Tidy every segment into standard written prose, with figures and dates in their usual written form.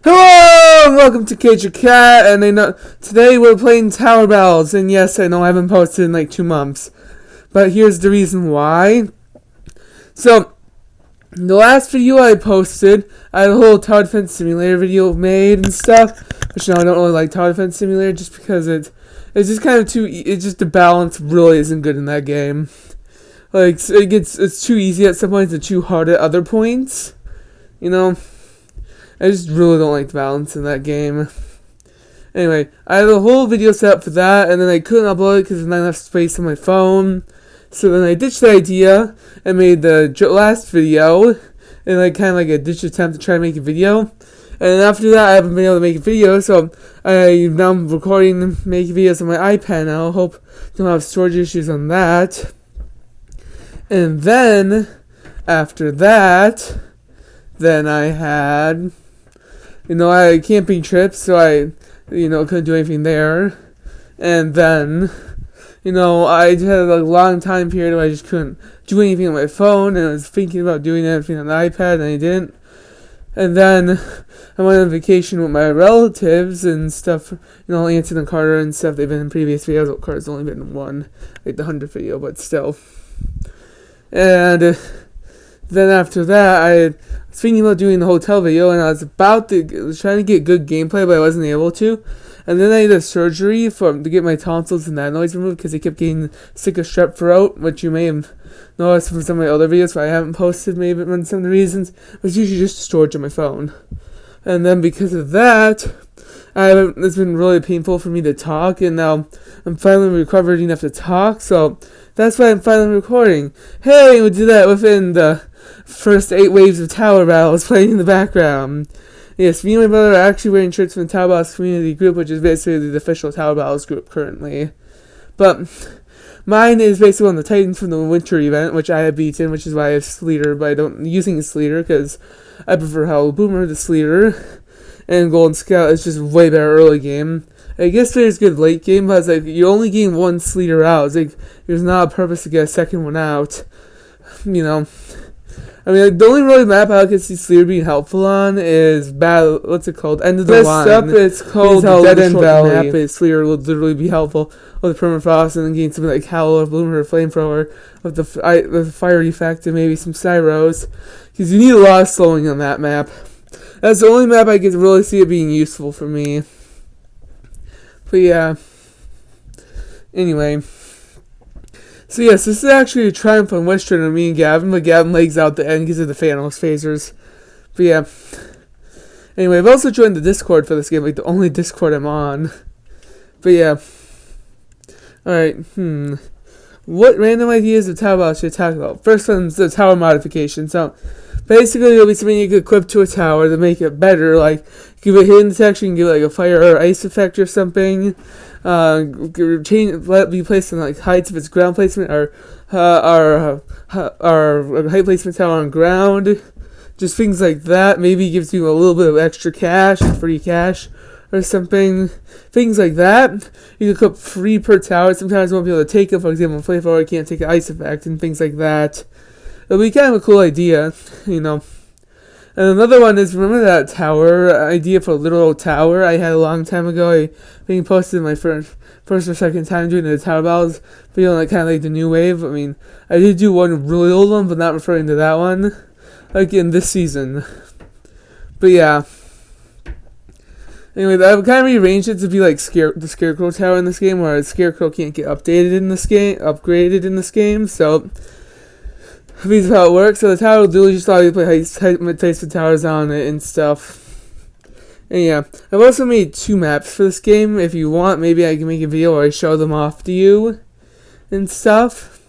Hello and welcome to Cage Your Cat, and today we're playing Tower Battles, and yes, I know I haven't posted in like 2 months, but here's the reason why. So, the last video I posted, I had a whole Tower Defense Simulator video made and stuff, which I don't really like Tower Defense Simulator just because it's just kind of it's just the balance really isn't good in that game. Like, it's too easy at some points and too hard at other points, you know? I just really don't like the balance in that game. Anyway, I had a whole video set up for that, and then I couldn't upload it because there's not enough space on my phone. So then I ditched the idea and made the last video, and like kind of like a ditch attempt to try to make a video. And then after that, I haven't been able to make a video, so I'm now recording and making videos on my iPad now. I hope I don't have storage issues on that. And then, after that, then I had... I had camping trips, so I, couldn't do anything there. And then, I had a long time period where I just couldn't do anything on my phone, and I was thinking about doing everything on the iPad, and I didn't. And then I went on vacation with my relatives and stuff, Anton and Carter and stuff. They've been in previous videos. Well, Carter's only been in one, like the 100th video, but still. And then after that, I was thinking about doing the hotel video, and I was trying to get good gameplay, but I wasn't able to. And then I did a surgery to get my tonsils and that noise removed because I kept getting sick of strep throat, which you may have noticed from some of my other videos, but I haven't posted maybe one of some of the reasons. But it's usually just storage on my phone. And then because of that, it's been really painful for me to talk, and now I'm finally recovered enough to talk, so that's why I'm finally recording. Hey, we did that within the first 8 waves of Tower Battles playing in the background. Yes, me and my brother are actually wearing shirts from the Tower Battles community group, which is basically the official Tower Battles group currently. But mine is basically on the Titans from the winter event, which I have beaten, which is why I have Sleater, but I don't using Sleater because I prefer Hollow Boomer to Sleater. And Golden Scout is just way better early game. I guess there's good late game, but it's like you only gain one Sleater out. It's like there's not a purpose to get a second one out. I mean, like, the only really map I can see Sleater being helpful on is what's it called? End of the Line. Up, it's called Dead End Valley. Map is Sleater will literally be helpful with the permafrost and then gain something like Howl, Bloomer, or Flamethrower with the fire effect and maybe some Cyros. Because you need a lot of slowing on that map. That's the only map I can really see it being useful for me. But yeah. Anyway. So yes, this is actually a triumph on Western on me and Gavin, but Gavin legs out the end because of the Thanos phasers. But yeah. Anyway, I've also joined the Discord for this game, like the only Discord I'm on. But yeah. Alright, What random ideas of Tower Battles should I talk about? First one's the tower modification. So, basically, it'll be something you could equip to a tower to make it better, like give it hidden detection, give it like a fire or ice effect or something. Let it be placed on like heights if it's ground placement, or height placement tower on ground. Just things like that. Maybe gives you a little bit of extra cash, free cash, or something. Things like that. You can equip 3 per tower. Sometimes you won't be able to take it. For example, in Flamethrower, can't take an ice effect and things like that. It'll be kind of a cool idea, And another one is, remember that tower idea for a literal tower I had a long time ago? I think I posted my first or second time doing the Tower Battles video, like kind of like the new wave. I mean, I did do one really old one, but not referring to that one, like in this season. But yeah. Anyway, I would kind of rearrange it to be like the Scarecrow Tower in this game, where the Scarecrow can't get upgraded in this game, so... This is how it works. So the tower will literally just allow you to play placement towers on it and stuff. And yeah, I've also made 2 maps for this game. If you want, maybe I can make a video where I show them off to you and stuff.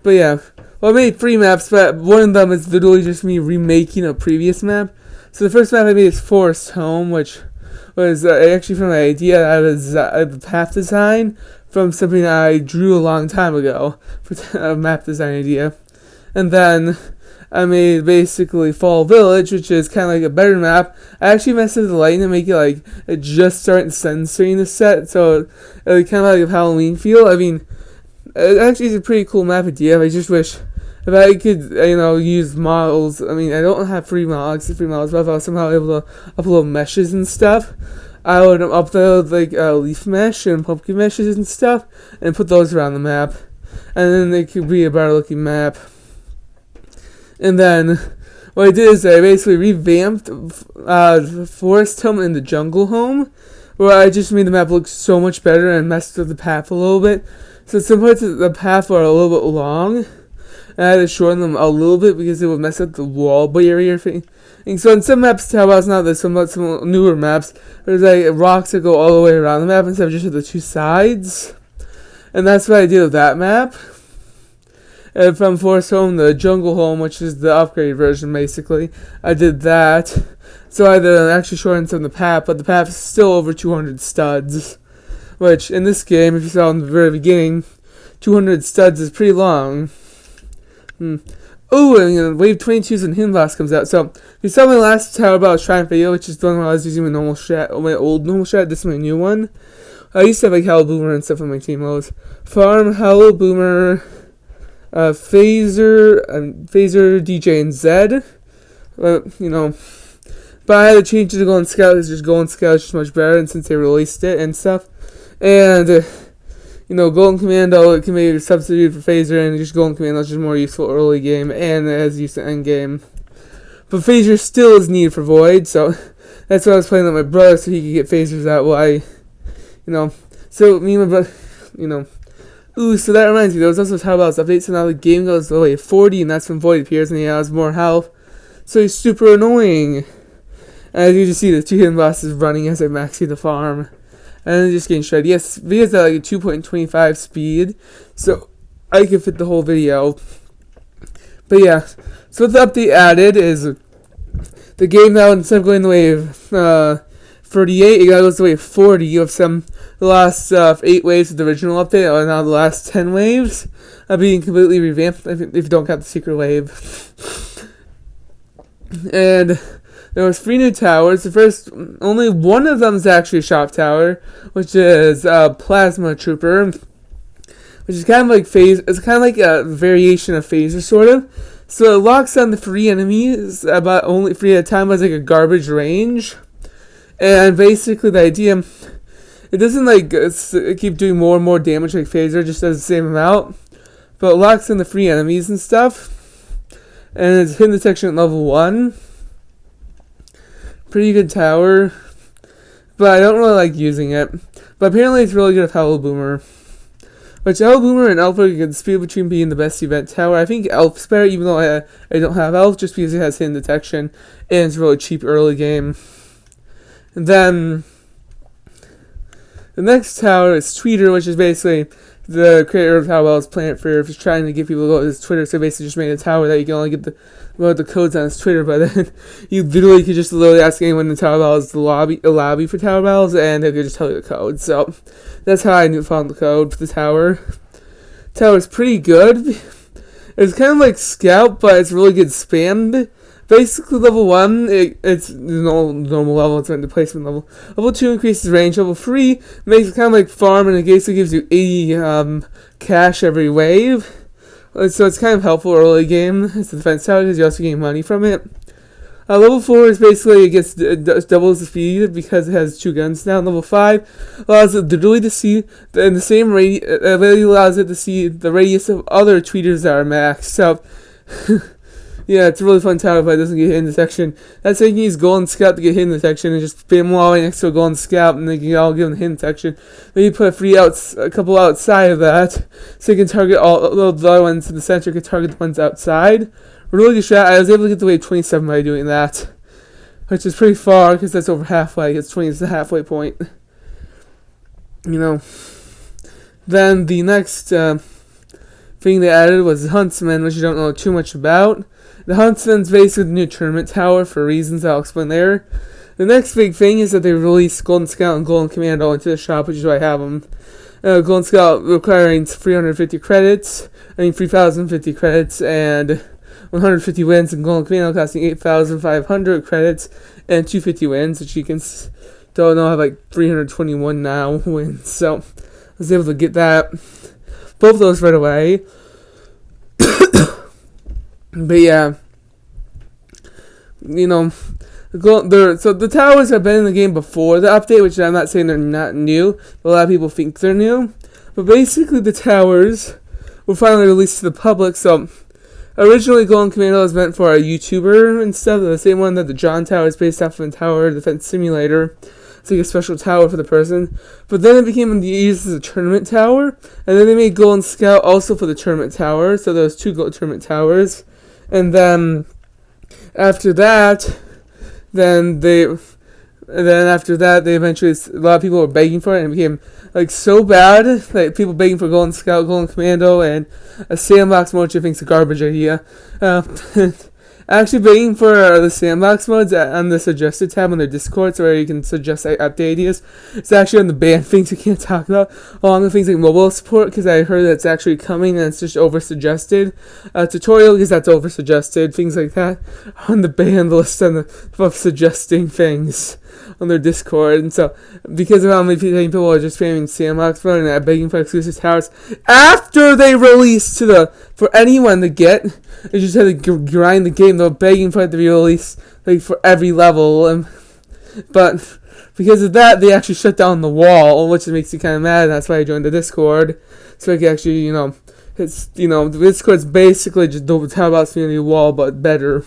But yeah, well, I made 3 maps, but one of them is literally just me remaking a previous map. So the first map I made is Forest Home, which was actually from an idea out of the path design from something I drew a long time ago for a map design idea. And then I made basically Fall Village, which is kind of like a better map. I actually messed with the lighting to make it like it just starting censoring the set, so it kind of like a Halloween feel. I mean, it actually is a pretty cool map idea. I just wish if I could, use models. I mean, I don't have free models, but if I was somehow able to upload meshes and stuff, I would upload like leaf mesh and pumpkin meshes and stuff, and put those around the map, and then it could be a better looking map. And then what I did is I basically revamped the forest home and the jungle home, where I just made the map look so much better and messed with the path a little bit. So some parts of the path were a little bit long, and I had to shorten them a little bit because it would mess up the wall barrier thing. And so in some maps, Tower's not this, some newer maps, there's like rocks that go all the way around the map instead of just at the two sides. And that's what I did with that map. And from Forest Home to Jungle Home, which is the upgrade version, basically, I did that. So I had to actually shorten some of the path, but the path is still over 200 studs. Which, in this game, if you saw in the very beginning, 200 studs is pretty long. Oh, and Wave 22's and Hidden Boss comes out. So, if you saw my last Tower Battle Shrine video, which is the one where I was using my normal strat, my old normal strat, this is my new one. I used to have like Hello Boomer and stuff on my team modes. Farm, Hello Boomer, Phaser, DJ, and Zed. But I had to change it to Golden Scout because just Golden Scout is just much better, and since they released it and stuff. And, Golden Commando, it can be substituted for Phaser, and just Golden Commando is just more useful early game, and it has use to end game. But Phaser still is needed for Void, so that's why I was playing with my brother, so he could get Phasers that way. So me and my brother, Ooh, so that reminds me, there was also Tower Battles update, so now the game goes all the way to 40, and that's when Void appears, and he has more health. So he's super annoying. And as you just see, the two hidden bosses running as I maxi the farm. And then just getting shredded. Yes, videos at like a 2.25 speed, so I can fit the whole video. But yeah, so what the update added is the game now, instead of going the way of 38, it goes the way of 40. You have the last 8 waves of the original update, or now the last 10 waves are being completely revamped, if you don't count the secret wave. And there was 3 new towers. The first, only one of them is actually a shop tower, which is Plasma Trooper, which is kind of like it's kind of like a variation of Phaser, sort of. So it locks on the 3 enemies, about only 3 at a time, as like a garbage range. And basically the idea, it doesn't keep doing more and more damage like Phaser, just does the same amount. But it locks in the 3 enemies and stuff. And it's hidden detection at level 1. Pretty good tower, but I don't really like using it. But apparently it's really good with Hello Boomer. Which Hello Boomer and Elf are disputed between being the best event tower. I think Elf's better, even though I don't have Elf, just because it has hidden detection and it's really cheap early game. And then the next tower is Tweeter, which is basically the creator of Tower Battles Planet Fear is trying to get people to go to his Twitter, so basically just made a tower that you can only get the codes on his Twitter, but then you literally could just ask anyone in Tower Battles a lobby for Tower Battles, and they could just tell you the code. So that's how I found the code for the tower. Tower's pretty good. It's kind of like Scout, but it's really good spam. Basically, level 1, it's normal level, it's the placement level. Level 2 increases range. Level 3 makes it kind of like farm, and it basically gives you 80 cash every wave. So it's kind of helpful early game. It's a defense tower because you also gain money from it. Level 4 is basically, it doubles the speed because it has 2 guns now. Level 5 allows it literally to see in the same radius, it really allows it to see the radius of other tweeters that are maxed. So, yeah, it's a really fun tower, but it doesn't get hidden detection. That's why you can use Golden Scout to get hidden detection, and just spam them all right next to a Golden Scout, and then you can all give them hidden detection. Maybe put a couple outside of that, so you can target all the other ones in the center, you can target the ones outside. Really good strat. I was able to get to wave 27 by doing that, which is pretty far, because that's over halfway. It's 20 is the halfway point. Then the next thing they added was the Huntsman, which you don't know too much about. The Huntsman's basically the new tournament tower for reasons I'll explain later. The next big thing is that they released Golden Scout and Golden Commando into the shop, which is why I have them. Golden Scout requiring 350 credits, 3,050 credits, and 150 wins, and Golden Commando costing 8,500 credits and 250 wins, which you can don't know have like 321 now wins. So I was able to get that both of those right away. But yeah, you know, so the towers have been in the game before the update, which I'm not saying they're not new, but a lot of people think they're new. But basically, the towers were finally released to the public. So originally, Golden Commando was meant for a YouTuber and stuff. The same one that the John Tower is based off of a tower defense simulator. It's like a special tower for the person. But then it became used as a tournament tower. And then they made Golden Scout also for the tournament tower. So there was two tournament towers. And then after that, after that, they eventually, a lot of people were begging for it, and it became like so bad, like people begging for Golden Scout, Golden Commando, and a sandbox mode, which I think is a garbage idea. Actually begging for the sandbox modes on the suggested tab on their Discords, where you can suggest update ideas. It's actually on the banned things you can't talk about, along with things like mobile support, because I heard that it's actually coming and it's just over-suggested. Tutorial, because that's over-suggested, things like that, on the banned list of suggesting things on their Discord. And so, because of how many people are just spamming sandbox mode and begging for exclusive towers, after they release for anyone to get, they just had to grind the game. They were begging for it to be released like for every level, but because of that, they actually shut down the wall, which makes me kind of mad. And that's why I joined the Discord, so I can actually, the Discord's basically just the Towerbox community wall, but better.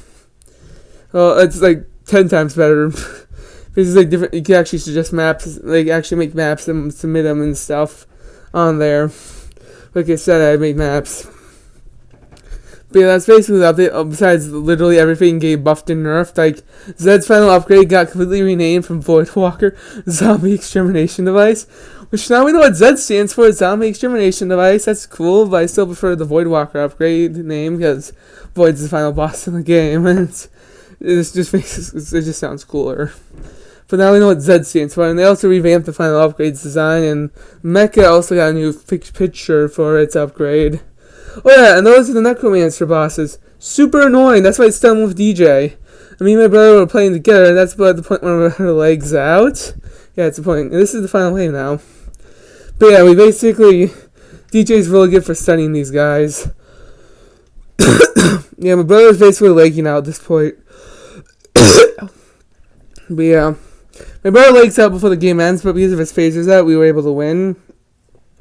Well, it's like 10 times better. Because it's like different. You can actually suggest maps, like actually make maps and submit them and stuff on there. Like I said, I made maps. But yeah, that's basically the update. Besides, literally everything getting buffed and nerfed. Like, Zed's final upgrade got completely renamed from Voidwalker Zombie Extermination Device. Which now we know what Zed stands for, Zombie Extermination Device. That's cool, but I still prefer the Voidwalker upgrade name, because Void's the final boss in the game. And it just sounds cooler. But now we know what Zed stands for. And they also revamped the final upgrades design. And Mecha also got a new picture for its upgrade. Oh yeah, and those are the Necromancer bosses. Super annoying. That's why it's done with DJ. Me and my brother were playing together, and that's about the point where her legs out. Yeah, it's the point. And this is the final wave now. But yeah, DJ's really good for stunning these guys. Yeah, my brother's basically legging out at this point. But yeah, my brother legs out before the game ends, but because of his phasers out, we were able to win.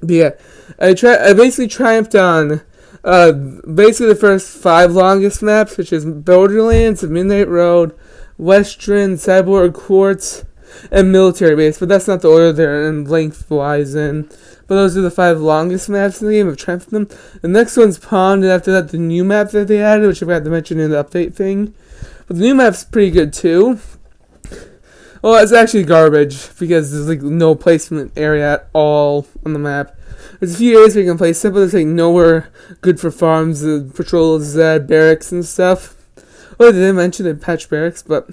But yeah, I basically triumphed on basically the first 5 longest maps, which is Borderlands, Midnight Road, Western, Cyborg Quartz, and Military Base. But that's not the order they're in length-wise in. But those are the 5 longest maps in the game. I've triumphed them. The next one's Pond, and after that, the new map that they added, which I forgot to mention in the update thing. But the new map's pretty good too. Well, it's actually garbage, because there's like no placement area at all on the map. There's a few areas where you can place it, but there's like nowhere good for farms, patrols, barracks and stuff. Well, they didn't mention the patch barracks, but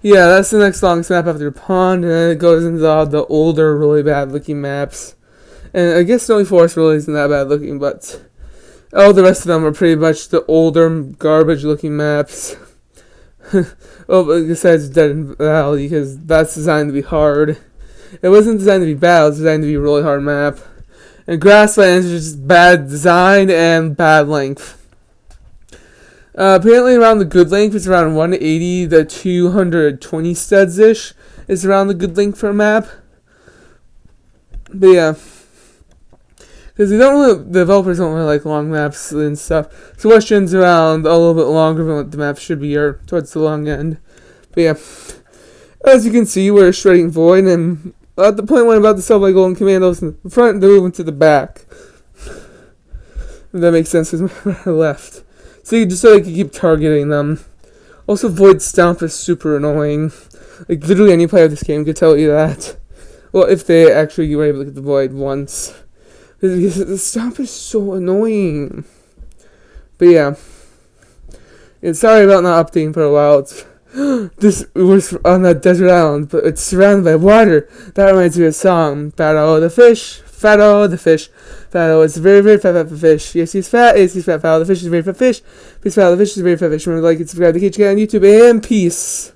yeah, that's the next longest map after Pond, and then it goes into all the older, really bad looking maps. And I guess Snowy Forest really isn't that bad looking, but all the rest of them are pretty much the older, garbage looking maps. Well, besides Dead Valley, because that's designed to be hard. It wasn't designed to be bad, it was designed to be a really hard map. And Grasslands is just bad design and bad length. Apparently around the good length, it's around 180 to 220 studs-ish. Is around the good length for a map. But yeah. Because the developers don't really like long maps and stuff. So Western's around a little bit longer than what the map should be, or towards the long end. But yeah. As you can see, we're shredding Void, and at the point when I'm about to sell my Golden Commandos in the front, they're moving to the back. If that makes sense, because my left. So you can keep targeting them. Also, Void Stomp is super annoying. Like, literally any player of this game could tell you that. Well, if they actually were able to get the Void once. Because the Stomp is so annoying. But yeah. And sorry about not updating for a while. This was on that desert island, but it's surrounded by water. That reminds me of a song. Fatto the fish, Fatto the fish. Fatto is a very, very fat fish. Yes, he's fat. Yes, he's fat. Fatto the fish is a very fat fish. Peace, Fatto the fish is a very fat fish. Remember to like and subscribe to KHK on YouTube, and peace.